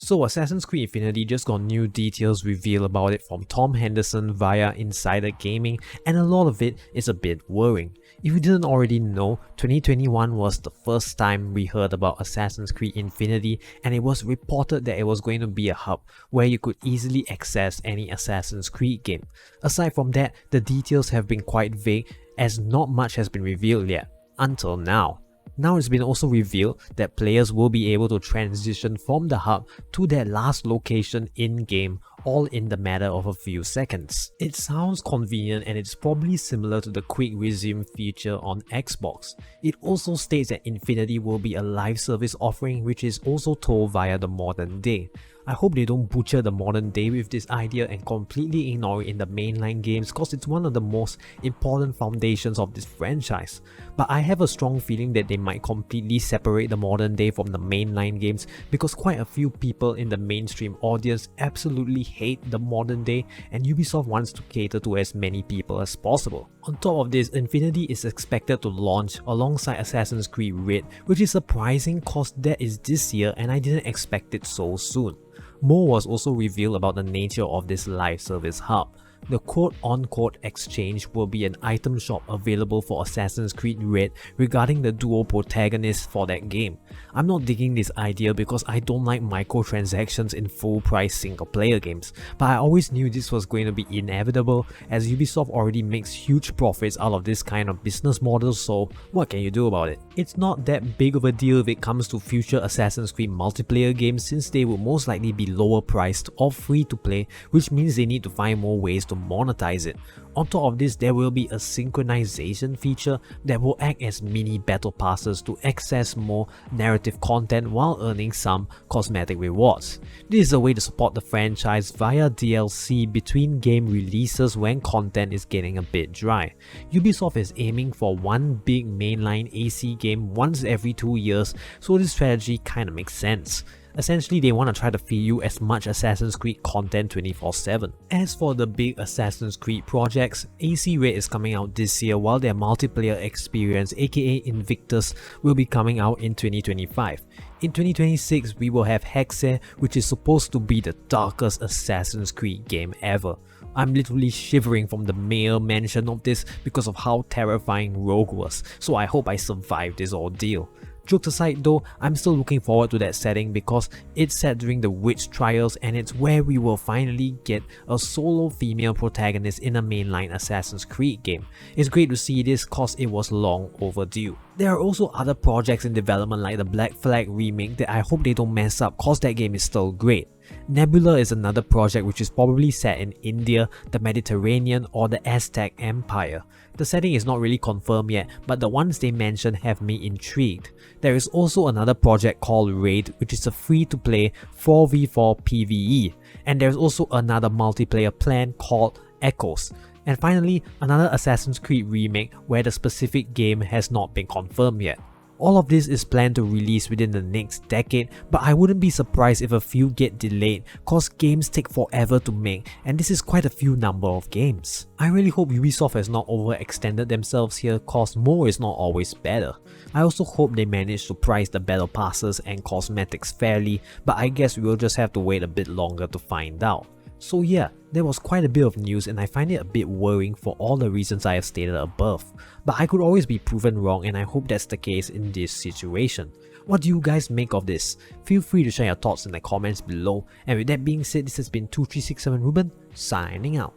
So Assassin's Creed Infinity just got new details revealed about it from Tom Henderson via Insider Gaming, and a lot of it is a bit worrying. If you didn't already know, 2021 was the first time we heard about Assassin's Creed Infinity, and it was reported that it was going to be a hub where you could easily access any Assassin's Creed game. Aside from that, the details have been quite vague as not much has been revealed yet, until now. Now it's been also revealed that players will be able to transition from the hub to their last location in-game, all in the matter of a few seconds. It sounds convenient and it's probably similar to the quick resume feature on Xbox. It also states that Infinity will be a live service offering which is also told via the modern day. I hope they don't butcher the modern day with this idea and completely ignore it in the mainline games, cause it's one of the most important foundations of this franchise. But I have a strong feeling that they might completely separate the modern day from the mainline games, because quite a few people in the mainstream audience absolutely hate the modern day, and Ubisoft wants to cater to as many people as possible. On top of this, Infinity is expected to launch alongside Assassin's Creed Red, which is surprising cause that is this year and I didn't expect it so soon. More was also revealed about the nature of this live service hub. The quote-on-quote exchange will be an item shop available for Assassin's Creed Red regarding the dual protagonists for that game. I'm not digging this idea because I don't like microtransactions in full-price single-player games, but I always knew this was going to be inevitable as Ubisoft already makes huge profits out of this kind of business model, so what can you do about it? It's not that big of a deal if it comes to future Assassin's Creed multiplayer games, since they will most likely be lower priced or free to play, which means they need to find more ways to monetize it. On top of this, there will be a synchronization feature that will act as mini battle passes to access more narrative content while earning some cosmetic rewards. This is a way to support the franchise via DLC between game releases when content is getting a bit dry. Ubisoft is aiming for one big mainline AC game once every 2 years, so this strategy kinda makes sense. Essentially, they want to try to feed you as much Assassin's Creed content 24/7. As for the big Assassin's Creed projects, AC Red is coming out this year, while their multiplayer experience aka Invictus will be coming out in 2025. In 2026, we will have Hexe, which is supposed to be the darkest Assassin's Creed game ever. I'm literally shivering from the mere mention of this because of how terrifying Rogue was, so I hope I survive this ordeal. Jokes aside though, I'm still looking forward to that setting because it's set during the witch trials and it's where we will finally get a solo female protagonist in a mainline Assassin's Creed game. It's great to see this cause it was long overdue. There are also other projects in development like the Black Flag remake that I hope they don't mess up cause that game is still great. Nebula is another project which is probably set in India, the Mediterranean or the Aztec Empire. The setting is not really confirmed yet, but the ones they mention have me intrigued. There is also another project called Raid, which is a free-to-play 4v4 PvE, and there's also another multiplayer plan called Echoes. And finally, another Assassin's Creed remake where the specific game has not been confirmed yet. All of this is planned to release within the next decade, but I wouldn't be surprised if a few get delayed cause games take forever to make, and this is quite a few number of games. I really hope Ubisoft has not overextended themselves here cause more is not always better. I also hope they manage to price the battle passes and cosmetics fairly, but I guess we'll just have to wait a bit longer to find out. So yeah, there was quite a bit of news and I find it a bit worrying for all the reasons I have stated above. But I could always be proven wrong and I hope that's the case in this situation. What do you guys make of this? Feel free to share your thoughts in the comments below. And with that being said, this has been 2367 Ruben, signing out.